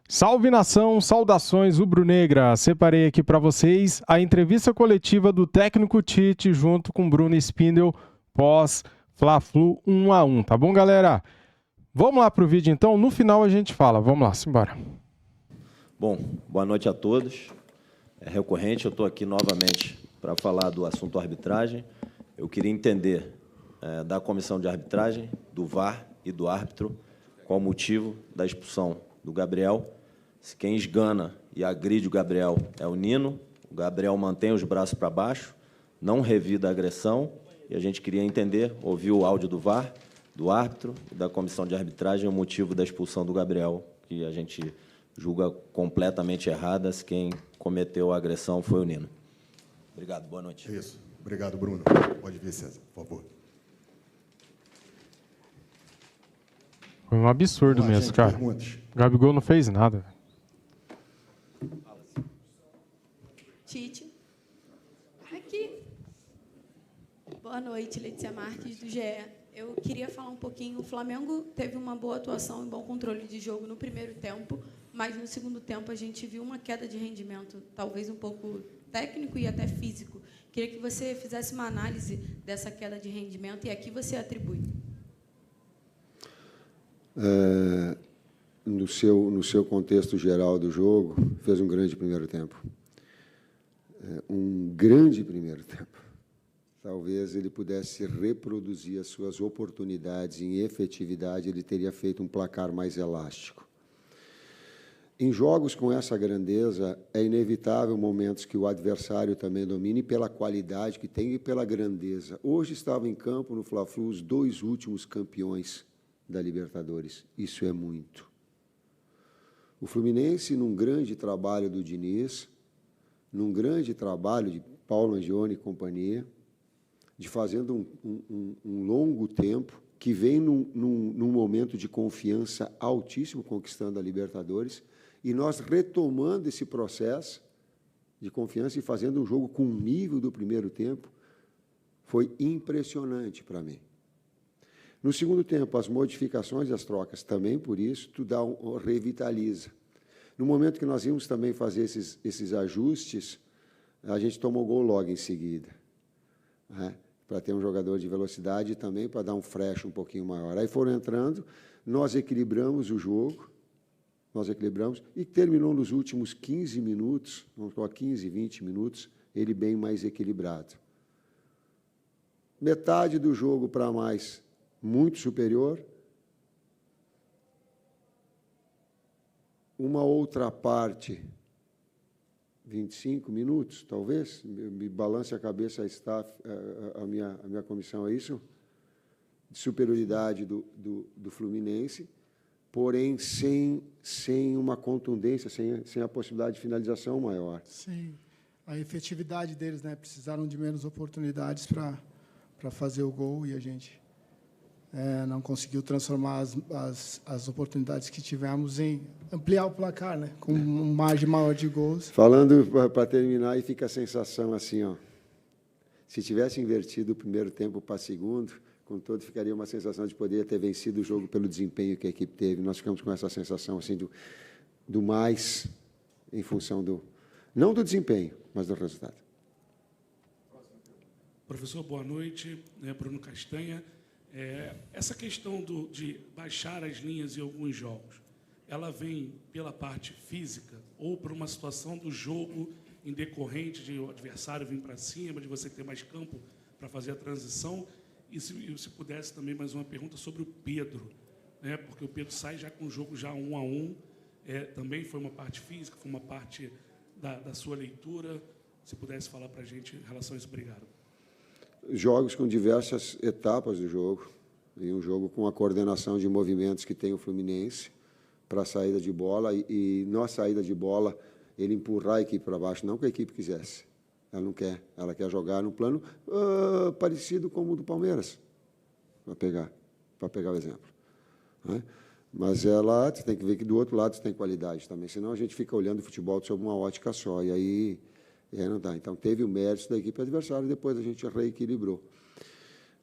Salve nação, saudações rubro-negra. Separei aqui para vocês a entrevista coletiva do técnico Tite junto com Bruno Spindel pós Fla-Flu 1-1, tá bom, galera? Vamos lá pro vídeo então, no final a gente fala. Vamos lá, simbora. Bom, boa noite a todos. É recorrente, eu estou aqui novamente para falar do assunto arbitragem. Eu queria entender da comissão de arbitragem, do VAR e do árbitro qual o motivo da expulsão do Gabriel. Se quem esgana e agride o Gabriel é o Nino, o Gabriel mantém os braços para baixo, não revida a agressão, e a gente queria entender, ouvir o áudio do VAR, do árbitro e da comissão de arbitragem, o motivo da expulsão do Gabriel, que a gente julga completamente errada, se quem cometeu a agressão foi o Nino. Obrigado, boa noite. Isso. Obrigado, Bruno. Pode vir, César, por favor. Foi um absurdo Olá, mesmo, gente, cara. perguntas? O Gabigol não fez nada. Tite. Aqui. Boa noite, Letícia Marques, do GE. Eu queria falar um pouquinho. O Flamengo teve uma boa atuação e bom controle de jogo no primeiro tempo, mas no segundo tempo a gente viu uma queda de rendimento, talvez um pouco técnico e até físico. Queria que você fizesse uma análise dessa queda de rendimento e a que você atribui. No seu contexto geral do jogo, fez um grande primeiro tempo. Um grande primeiro tempo. Talvez ele pudesse reproduzir as suas oportunidades em efetividade, ele teria feito um placar mais elástico. Em jogos com essa grandeza, é inevitável momentos que o adversário também domine pela qualidade que tem e pela grandeza. Hoje estavam em campo, no Fla-Flu, os dois últimos campeões da Libertadores. Isso é muito. O Fluminense, num grande trabalho do Diniz, num grande trabalho de Paulo Angione e companhia, de fazendo um longo tempo, que vem num momento de confiança altíssimo, conquistando a Libertadores, e nós retomando esse processo de confiança e fazendo um jogo com o nível do primeiro tempo, foi impressionante para mim. No segundo tempo, as modificações e as trocas, também por isso, tudo revitaliza. No momento que nós íamos também fazer esses ajustes, a gente tomou gol logo em seguida, né? Para ter um jogador de velocidade e também para dar um fresh um pouquinho maior. Aí foram entrando, nós equilibramos o jogo, e terminou nos últimos 15 minutos, vamos falar 15, 20 minutos, ele bem mais equilibrado. Metade do jogo para mais, muito superior. Uma outra parte, 25 minutos, talvez, me balance a cabeça a minha comissão, é isso? De superioridade do Fluminense, porém sem uma contundência, sem a possibilidade de finalização maior. Sim, a efetividade deles, né? Precisaram de menos oportunidades para fazer o gol e a gente não conseguiu transformar as oportunidades que tivemos em ampliar o placar, né? Com uma margem maior de gols. Falando para terminar, e fica a sensação assim, ó, se tivesse invertido o primeiro tempo para segundo, com todo, ficaria uma sensação de poder ter vencido o jogo pelo desempenho que a equipe teve. Nós ficamos com essa sensação assim do mais em função não do desempenho, mas do resultado. Professor, boa noite. Bruno Castanha. Essa questão de baixar as linhas em alguns jogos, ela vem pela parte física ou por uma situação do jogo em decorrente de o adversário vir para cima, de você ter mais campo para fazer a transição? E se pudesse também mais uma pergunta sobre o Pedro, né? Porque o Pedro sai já com o jogo já 1-1, também foi uma parte física, foi uma parte da sua leitura. Se pudesse falar para a gente em relação a isso, obrigado. Jogos com diversas etapas do jogo, e um jogo com a coordenação de movimentos que tem o Fluminense para a saída de bola, e na saída de bola ele empurrar a equipe para baixo, não que a equipe quisesse. Ela não quer, ela quer jogar num plano parecido com o do Palmeiras, para pegar o exemplo, né? Mas ela tem que ver que do outro lado tem qualidade também, senão a gente fica olhando o futebol sob uma ótica só, e aí não dá. Então, teve o mérito da equipe adversária e depois a gente reequilibrou.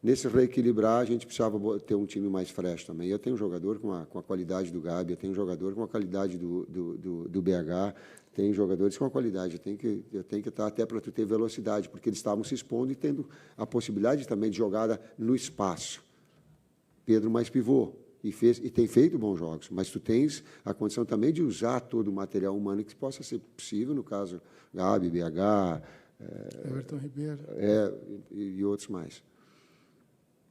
Nesse reequilibrar, a gente precisava ter um time mais fresh também. Eu tenho um jogador com a qualidade do Gabi, eu tenho um jogador com a qualidade do BH, tem jogadores com a qualidade. Eu tenho que estar até para tu ter velocidade, porque eles estavam se expondo e tendo a possibilidade também de jogada no espaço. Pedro mais pivô, e tem feito bons jogos, mas tu tens a condição também de usar todo o material humano que possa ser possível, no caso, Gabi, BH... Everton Ribeiro. E outros mais.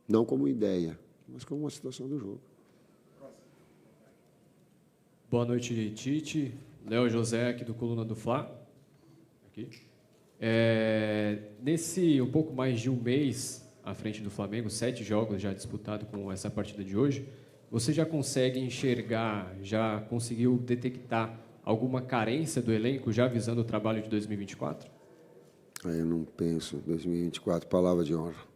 Não como ideia, mas como uma situação do jogo. Boa noite, Tite. Léo José, aqui do Coluna do Fla. Aqui. Nesse um pouco mais de um mês à frente do Flamengo, 7 jogos já disputados com essa partida de hoje, você já consegue enxergar, já conseguiu detectar alguma carência do elenco, já visando o trabalho de 2024? Eu não penso. 2024, palavra de honra.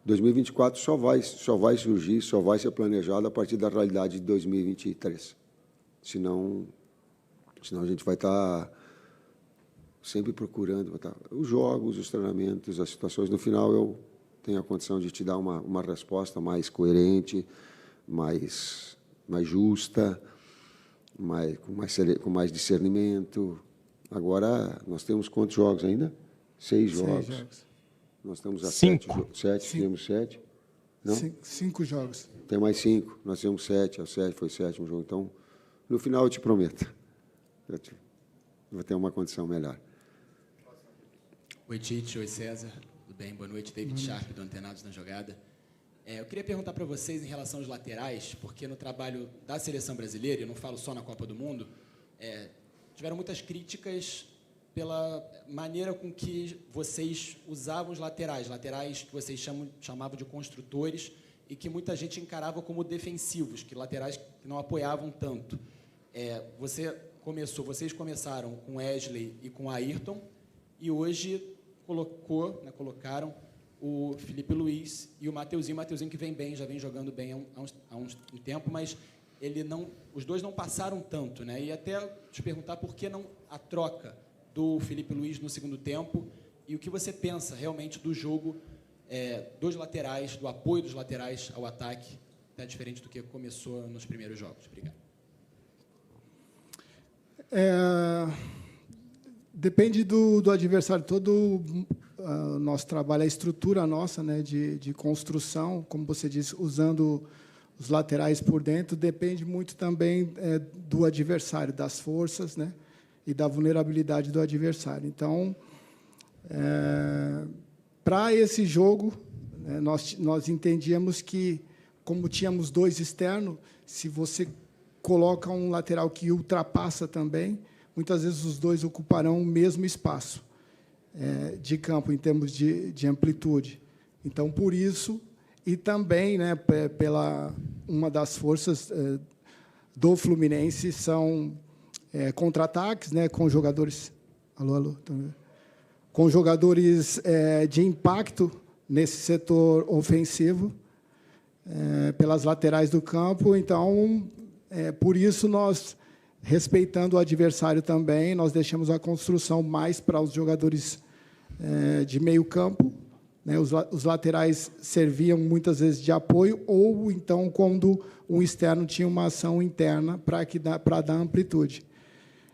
2024 só vai surgir, só vai ser planejado a partir da realidade de 2023. Senão a gente vai estar sempre procurando os jogos, os treinamentos, as situações. No final, eu tenho a condição de te dar uma resposta mais coerente, mais justa, com mais discernimento. Agora, nós temos quantos jogos ainda? 6 jogos. Nós estamos a 7. Temos 7? Não? 5 jogos. Tem mais 5. Nós temos 7. Foi o 7º jogo. Então, no final, eu te prometo. Eu vou ter uma condição melhor. Oi, Tite. Oi, César. Tudo bem? Boa noite. David Sharp, do Antenados na Jogada. Eu queria perguntar para vocês em relação aos laterais, porque no trabalho da seleção brasileira, eu não falo só na Copa do Mundo, tiveram muitas críticas pela maneira com que vocês usavam os laterais que vocês chamavam de construtores e que muita gente encarava como defensivos, que laterais que não apoiavam tanto. Vocês começaram com Wesley e com Ayrton e hoje colocaram o Felipe Luiz e o Mateuzinho que vem bem, já vem jogando bem há um tempo, mas os dois não passaram tanto, né? E até te perguntar por que não a troca do Felipe Luiz no segundo tempo e o que você pensa realmente do jogo dos laterais, do apoio dos laterais ao ataque, até diferente do que começou nos primeiros jogos. Obrigado. Depende do adversário. Todo o nosso trabalho, a estrutura nossa, né, de construção, como você disse, usando os laterais por dentro, depende muito também do adversário, das forças, né, e da vulnerabilidade do adversário. Então, para esse jogo, nós entendíamos que, como tínhamos 2 externos, se você coloca um lateral que ultrapassa também, muitas vezes os 2 ocuparão o mesmo espaço de campo, em termos de amplitude. Então, por isso, e também, né, pela uma das forças do Fluminense são contra-ataques, né, com jogadores... Alô? Com jogadores de impacto nesse setor ofensivo, pelas laterais do campo. Então, por isso, nós, respeitando o adversário também, nós deixamos a construção mais para os jogadores de meio campo, né? Os laterais serviam muitas vezes de apoio, ou então quando um externo tinha uma ação interna para dar amplitude.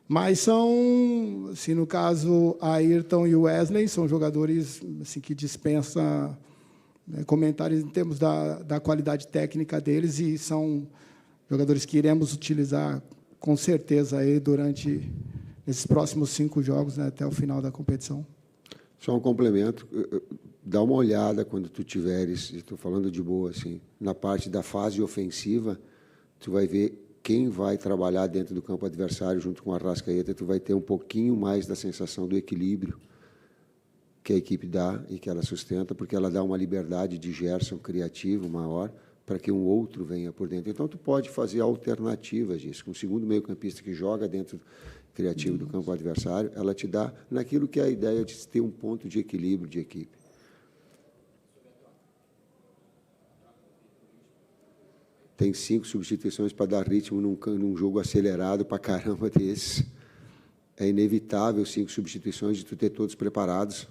Mas são, assim, no caso, Ayrton e o Wesley, são jogadores assim, que dispensam comentários em termos da qualidade técnica deles, e são jogadores que iremos utilizar com certeza aí durante esses próximos 5 jogos, né, até o final da competição. Só um complemento. Dá uma olhada quando tu tiveres, estou falando de boa, assim, na parte da fase ofensiva, tu vai ver quem vai trabalhar dentro do campo adversário junto com a Arrascaeta, tu vai ter um pouquinho mais da sensação do equilíbrio que a equipe dá e que ela sustenta, porque ela dá uma liberdade de Gerson criativo maior para que um outro venha por dentro. Então, tu pode fazer alternativas disso. Com o segundo meio-campista que joga dentro criativo do campo adversário, ela te dá naquilo que é a ideia de ter um ponto de equilíbrio de equipe. Tem 5 substituições para dar ritmo num jogo acelerado para caramba desses. É inevitável 5 substituições de tu ter todos preparados.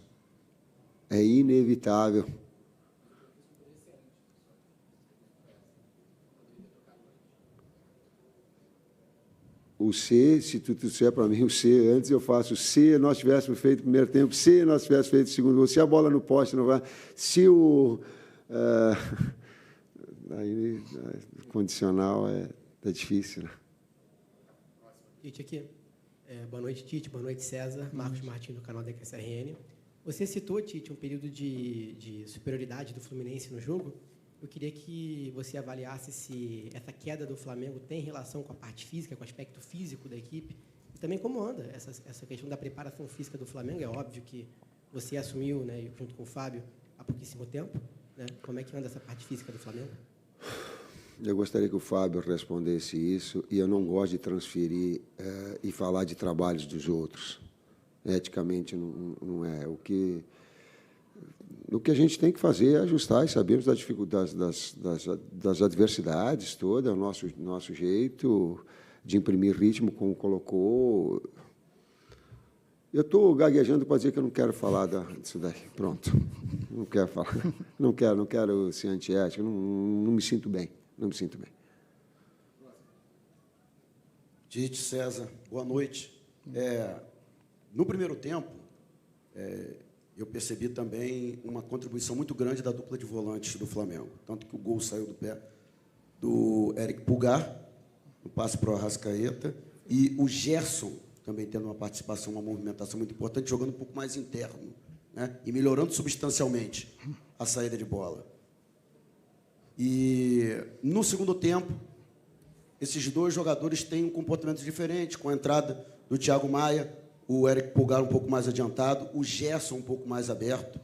É inevitável. o C, se tu disser para mim o C antes, eu faço se nós tivéssemos feito o primeiro tempo, se nós tivéssemos feito o segundo gol, se a bola no poste não vai, se o... aí, condicional é difícil, né? Tite aqui. Boa noite, Tite. Boa noite, César. Marcos Martins, do canal da QSRN. Você citou, Tite, um período de superioridade do Fluminense no jogo. Eu queria que você avaliasse se essa queda do Flamengo tem relação com a parte física, com o aspecto físico da equipe, e também como anda essa questão da preparação física do Flamengo. É óbvio que você assumiu, né, junto com o Fábio, há pouquíssimo tempo, né? Como é que anda essa parte física do Flamengo? Eu gostaria que o Fábio respondesse isso, e eu não gosto de transferir e falar de trabalhos dos outros. Eticamente, não é. O que a gente tem que fazer é ajustar, e sabemos das dificuldades, das adversidades todas, é o nosso jeito de imprimir ritmo, como colocou. Eu estou gaguejando para dizer que eu não quero falar disso daí. Pronto. Não quero falar. Não quero ser antiético, não me sinto bem. Não me sinto bem. Tite, César, boa noite. No primeiro tempo, eu percebi também uma contribuição muito grande da dupla de volantes do Flamengo. Tanto que o gol saiu do pé do Eric Pulgar, no passe para o Arrascaeta, e o Gerson também tendo uma participação, uma movimentação muito importante, jogando um pouco mais interno, né? E melhorando substancialmente a saída de bola. E, no segundo tempo, esses dois jogadores têm um comportamento diferente, com a entrada do Thiago Maia, o Eric Pulgar um pouco mais adiantado, o Gerson um pouco mais aberto.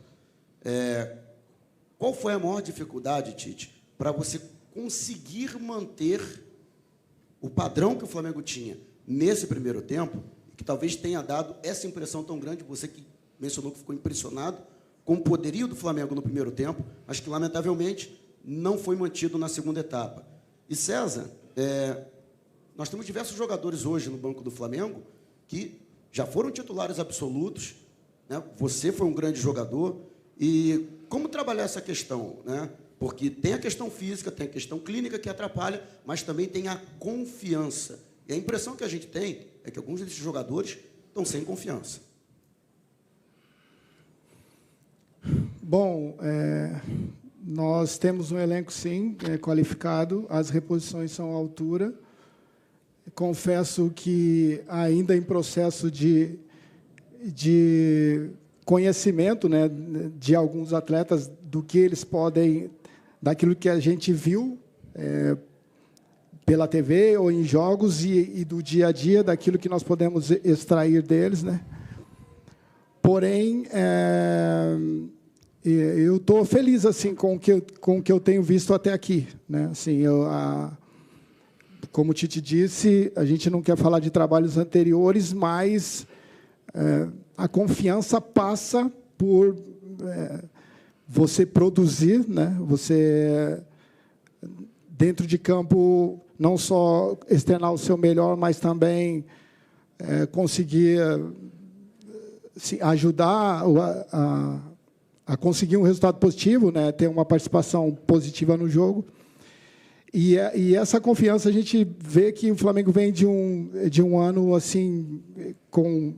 Qual foi a maior dificuldade, Tite, para você conseguir manter o padrão que o Flamengo tinha nesse primeiro tempo, que talvez tenha dado essa impressão tão grande, você que mencionou que ficou impressionado com o poderio do Flamengo no primeiro tempo, mas que, lamentavelmente, não foi mantido na segunda etapa. E, César, nós temos diversos jogadores hoje no banco do Flamengo que já foram titulares absolutos, né? Você foi um grande jogador. E como trabalhar essa questão, né? Porque tem a questão física, tem a questão clínica que atrapalha, mas também tem a confiança. E a impressão que a gente tem é que alguns desses jogadores estão sem confiança. Bom, nós temos um elenco, sim, qualificado, as reposições são à altura. Confesso que ainda em processo de conhecimento, né, de alguns atletas, do que eles podem, daquilo que a gente viu pela TV ou em jogos e do dia a dia, daquilo que nós podemos extrair deles, né? Porém, eu estou feliz assim com o que eu tenho visto até aqui, né? Assim, como o Tite disse, a gente não quer falar de trabalhos anteriores, mas a confiança passa por você produzir, né? Você, dentro de campo, não só externar o seu melhor, mas também conseguir ajudar a conseguir um resultado positivo, né? Ter uma participação positiva no jogo. E essa confiança, a gente vê que o Flamengo vem de um ano assim, com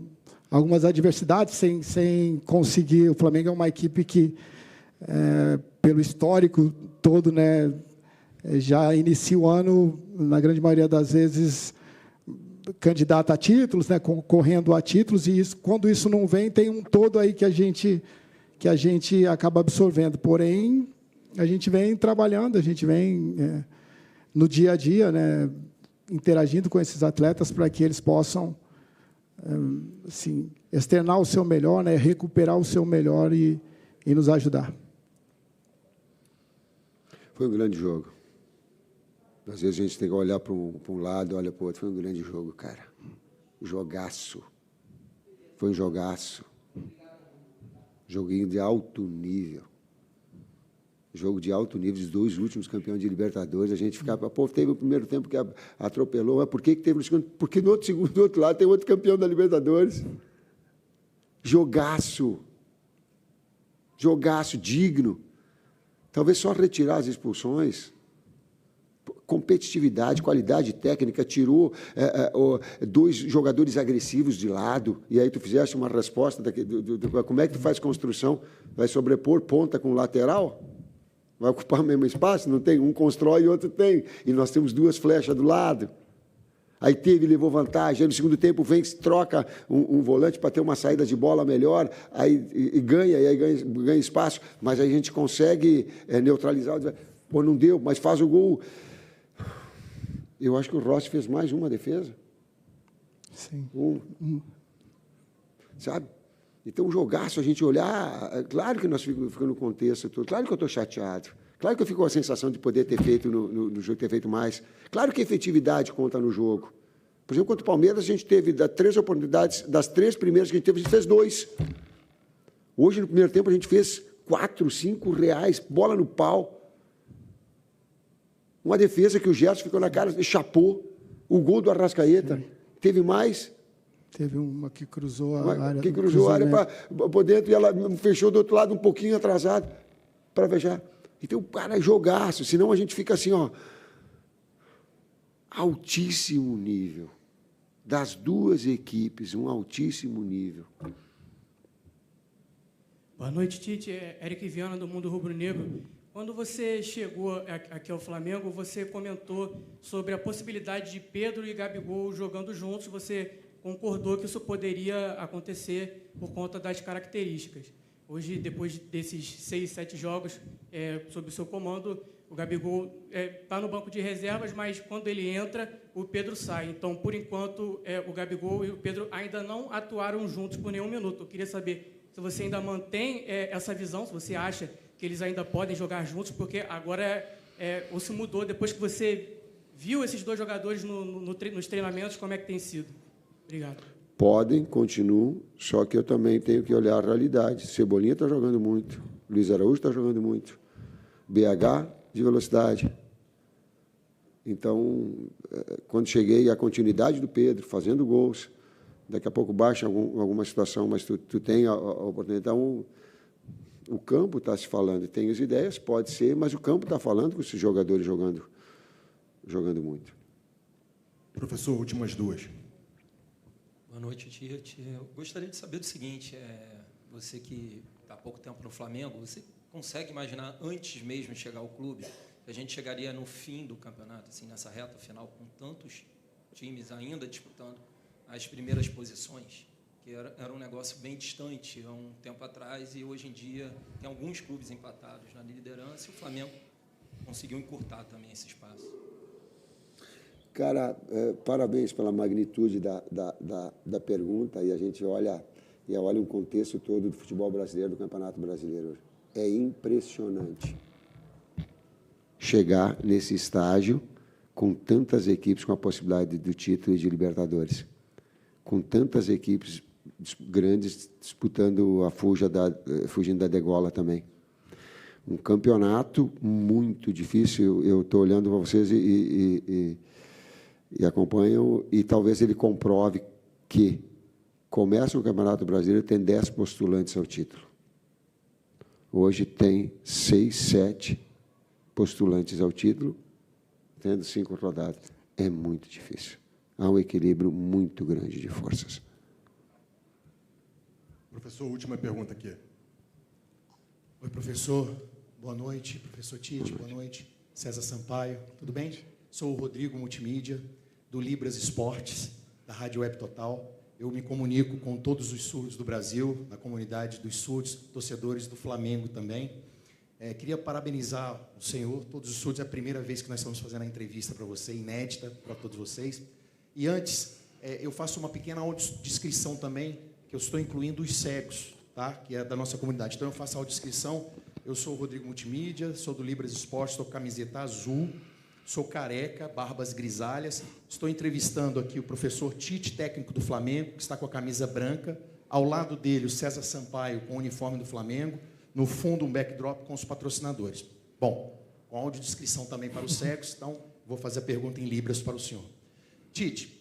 algumas adversidades, sem conseguir. O Flamengo é uma equipe que, pelo histórico todo, né, já inicia o ano, na grande maioria das vezes, candidata a títulos, né, concorrendo a títulos, e isso, quando isso não vem, tem um todo aí que a gente acaba absorvendo. Porém, a gente vem trabalhando, a gente vem no dia a dia, né, interagindo com esses atletas para que eles possam assim, externar o seu melhor, né, recuperar o seu melhor e nos ajudar. Foi um grande jogo. Às vezes a gente tem que olhar para um lado, olha para o outro. Foi um grande jogo, cara. Jogaço. Foi um jogaço. Joguinho de alto nível. Jogo de alto nível, os dois últimos campeões de Libertadores. A gente ficava, pô, teve o primeiro tempo que atropelou, mas por que teve no segundo? Porque no outro lado tem outro campeão da Libertadores. Jogaço. Jogaço, digno. Talvez só retirar as expulsões. competitividade, qualidade técnica, tirou 2 jogadores agressivos de lado, e aí tu fizeste uma resposta, como é que tu faz construção? Vai sobrepor ponta com lateral? Vai ocupar o mesmo espaço? Não tem, um constrói e outro tem, e nós temos 2 flechas do lado. Aí levou vantagem, aí no segundo tempo vem, troca um volante para ter uma saída de bola melhor, aí ganha espaço, mas aí a gente consegue neutralizar, pô, não deu, mas faz o gol. Eu acho que o Rossi fez mais uma defesa. Sim. Sabe? Então, um jogaço, a gente olhar, claro que nós ficamos no contexto todo, claro que eu estou chateado, claro que eu fico com a sensação de poder ter feito no jogo, ter feito mais. Claro que a efetividade conta no jogo. Por exemplo, contra o Palmeiras, a gente teve 3 oportunidades, das 3 primeiras que a gente teve, a gente fez 2. Hoje, no primeiro tempo, a gente fez 4, 5 reais, bola no pau. Uma defesa que o Gerson ficou na cara, chapou. O gol do Arrascaeta. Sim. Teve mais? Teve uma que cruzou a área. Que cruzou a área para dentro e ela fechou do outro lado um pouquinho atrasado para fechar. Então, cara, jogaço. Senão a gente fica assim, ó, altíssimo nível. Das 2 equipes, um altíssimo nível. Boa noite, Tite. Eric Viana, do Mundo Rubro-Negro. Quando você chegou aqui ao Flamengo, você comentou sobre a possibilidade de Pedro e Gabigol jogando juntos. Você concordou que isso poderia acontecer por conta das características. Hoje, depois desses 6, 7 jogos sob o seu comando, o Gabigol está no banco de reservas, mas quando ele entra, o Pedro sai. Então, por enquanto, o Gabigol e o Pedro ainda não atuaram juntos por nenhum minuto. Eu queria saber se você ainda mantém essa visão, se você acha que eles ainda podem jogar juntos, porque agora ou se mudou, depois que você viu esses 2 jogadores nos treinamentos, como é que tem sido? Obrigado. Podem, continuam, só que eu também tenho que olhar a realidade. Cebolinha está jogando muito, Luiz Araújo está jogando muito, BH de velocidade. Então, quando cheguei, a continuidade do Pedro, fazendo gols, daqui a pouco baixa alguma situação, mas tu tem a oportunidade. Então, o campo está se falando, tem as ideias, pode ser, mas o campo está falando com esses jogadores jogando muito. Professor, últimas 2. Boa noite, Tite. Eu gostaria de saber do seguinte, você que está há pouco tempo no Flamengo, você consegue imaginar, antes mesmo de chegar ao clube, que a gente chegaria no fim do campeonato, assim, nessa reta final, com tantos times ainda disputando as primeiras posições, que era um negócio bem distante há um tempo atrás, e hoje em dia tem alguns clubes empatados na liderança, e o Flamengo conseguiu encurtar também esse espaço. Cara, parabéns pela magnitude da pergunta, e a gente olha um contexto todo do futebol brasileiro, do Campeonato Brasileiro. É impressionante chegar nesse estágio com tantas equipes com a possibilidade do título e de Libertadores, com tantas equipes grandes disputando fugindo da degola também. Um campeonato muito difícil. Eu estou olhando para vocês e acompanham, e talvez ele comprove que começa o Campeonato Brasileiro, tem 10 postulantes ao título. Hoje tem 6, 7 postulantes ao título, tendo 5 rodadas. É muito difícil. Há um equilíbrio muito grande de forças. Professor, última pergunta aqui. Oi, professor. Boa noite. Professor Tite, boa noite. César Sampaio, tudo bem? Sou o Rodrigo Multimídia, do Libras Esportes, da Rádio Web Total. Eu me comunico com todos os surdos do Brasil, na comunidade dos surdos, torcedores do Flamengo também. Queria parabenizar o senhor, todos os surdos. É a primeira vez que nós estamos fazendo a entrevista para você, inédita para todos vocês. E antes, eu faço uma pequena audiodescrição também, que eu estou incluindo os cegos, tá? Que é da nossa comunidade. Então, eu faço a audiodescrição. Eu sou o Rodrigo Multimídia, sou do Libras Esportes, estou com camiseta azul, sou careca, barbas grisalhas. Estou entrevistando aqui o professor Tite, técnico do Flamengo, que está com a camisa branca. Ao lado dele, o César Sampaio, com o uniforme do Flamengo. No fundo, um backdrop com os patrocinadores. Bom, com audiodescrição também para os cegos, então vou fazer a pergunta em Libras para o senhor. Tite,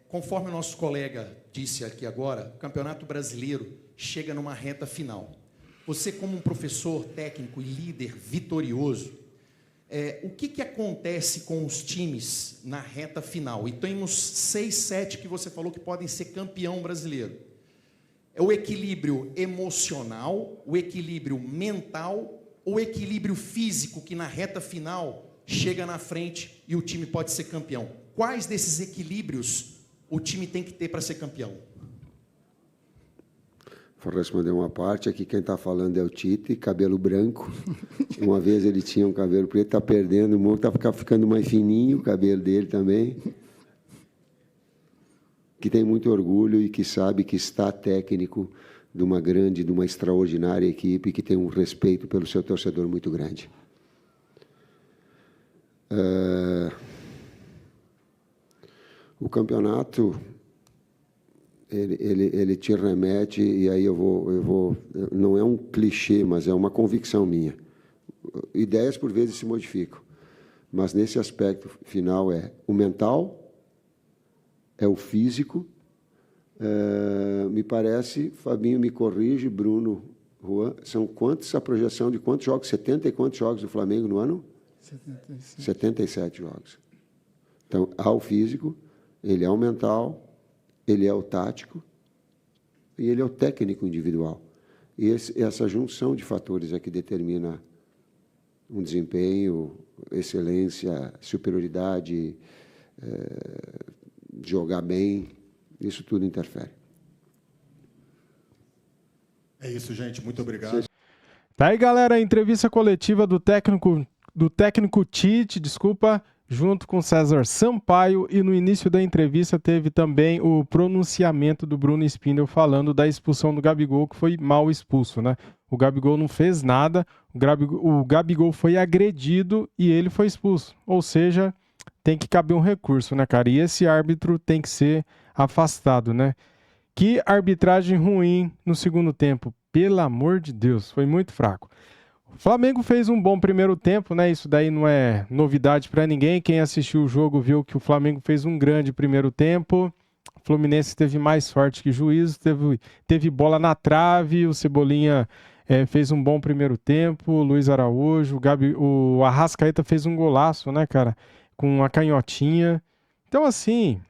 conforme o nosso colega disse aqui agora, o Campeonato Brasileiro chega numa reta final. Você, como um professor técnico e líder vitorioso, O que acontece com os times na reta final? E temos 6, 7 que você falou que podem ser campeão brasileiro. É o equilíbrio emocional, o equilíbrio mental, ou o equilíbrio físico que na reta final chega na frente e o time pode ser campeão? Quais desses equilíbrios o time tem que ter para ser campeão? Vou responder uma parte. Aqui quem está falando é o Tite, cabelo branco. Uma vez ele tinha um cabelo preto, está perdendo, o está ficando mais fininho, o cabelo dele também. Que tem muito orgulho e que sabe que está técnico de uma grande, de uma extraordinária equipe, que tem um respeito pelo seu torcedor muito grande. O campeonato, ele te remete, e aí eu vou, não é um clichê, mas é uma convicção minha. Ideias, por vezes, se modificam, mas nesse aspecto final é o mental, é o físico. Me parece, Fabinho me corrige, Bruno, Juan, são quantos a projeção de quantos jogos? 70 e quantos jogos do Flamengo no ano? 77 jogos. Então, há o físico, ele é o mental, ele é o tático e ele é o técnico individual. E essa junção de fatores é que determina um desempenho, excelência, superioridade, jogar bem, isso tudo interfere. É isso, gente. Muito obrigado. Tá aí, galera, a entrevista coletiva do técnico Tite, junto com César Sampaio, e no início da entrevista teve também o pronunciamento do Bruno Spindel falando da expulsão do Gabigol, que foi mal expulso, né? O Gabigol não fez nada, o Gabigol foi agredido e ele foi expulso. Ou seja, tem que caber um recurso, né, cara? E esse árbitro tem que ser afastado, né? Que arbitragem ruim no segundo tempo. Pelo amor de Deus, foi muito fraco. O Flamengo fez um bom primeiro tempo, né? Isso daí não é novidade para ninguém. Quem assistiu o jogo viu que o Flamengo fez um grande primeiro tempo. O Fluminense teve mais sorte que juízo, teve bola na trave, o Cebolinha fez um bom primeiro tempo, o Luiz Araújo, o Arrascaeta fez um golaço, né, cara? Com uma canhotinha. Então, assim,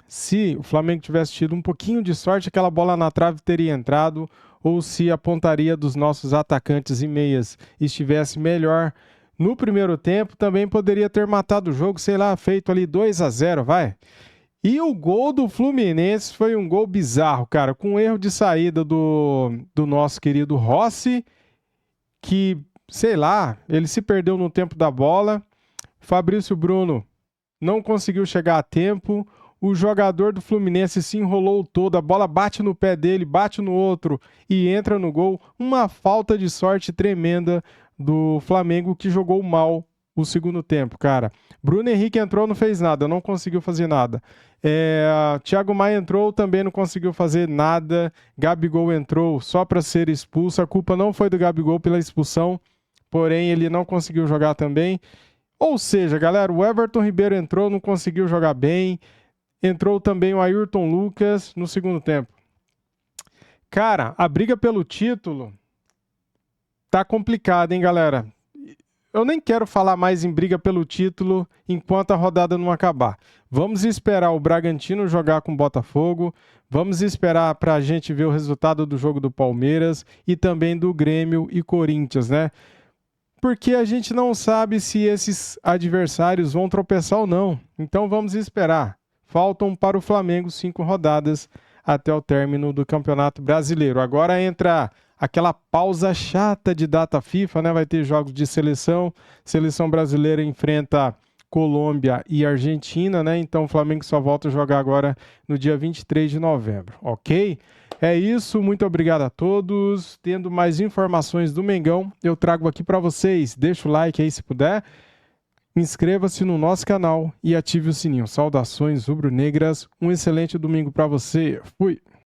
se o Flamengo tivesse tido um pouquinho de sorte, aquela bola na trave teria entrado, ou se a pontaria dos nossos atacantes e meias estivesse melhor no primeiro tempo, também poderia ter matado o jogo, sei lá, feito ali 2-0, vai. E o gol do Fluminense foi um gol bizarro, cara, com um erro de saída do nosso querido Rossi, que, sei lá, ele se perdeu no tempo da bola. Fabrício Bruno não conseguiu chegar a tempo. O jogador do Fluminense se enrolou todo, a bola bate no pé dele, bate no outro e entra no gol. Uma falta de sorte tremenda do Flamengo, que jogou mal o segundo tempo, cara. Bruno Henrique entrou, não fez nada, não conseguiu fazer nada. Thiago Maia entrou, também não conseguiu fazer nada. Gabigol entrou só para ser expulso. A culpa não foi do Gabigol pela expulsão, porém ele não conseguiu jogar também. Ou seja, galera, o Everton Ribeiro entrou, não conseguiu jogar bem. Entrou também o Ayrton Lucas no segundo tempo. Cara, a briga pelo título tá complicada, hein, galera? Eu nem quero falar mais em briga pelo título enquanto a rodada não acabar. Vamos esperar o Bragantino jogar com o Botafogo. Vamos esperar para a gente ver o resultado do jogo do Palmeiras e também do Grêmio e Corinthians, né? Porque a gente não sabe se esses adversários vão tropeçar ou não. Então vamos esperar. Faltam para o Flamengo 5 rodadas até o término do Campeonato Brasileiro. Agora entra aquela pausa chata de data FIFA, né? Vai ter jogos de seleção. Seleção brasileira enfrenta Colômbia e Argentina, né? Então o Flamengo só volta a jogar agora no dia 23 de novembro, ok? É isso, muito obrigado a todos. Tendo mais informações do Mengão, eu trago aqui para vocês. Deixa o like aí se puder. Inscreva-se no nosso canal e ative o sininho. Saudações rubro-negras. Um excelente domingo para você. Fui!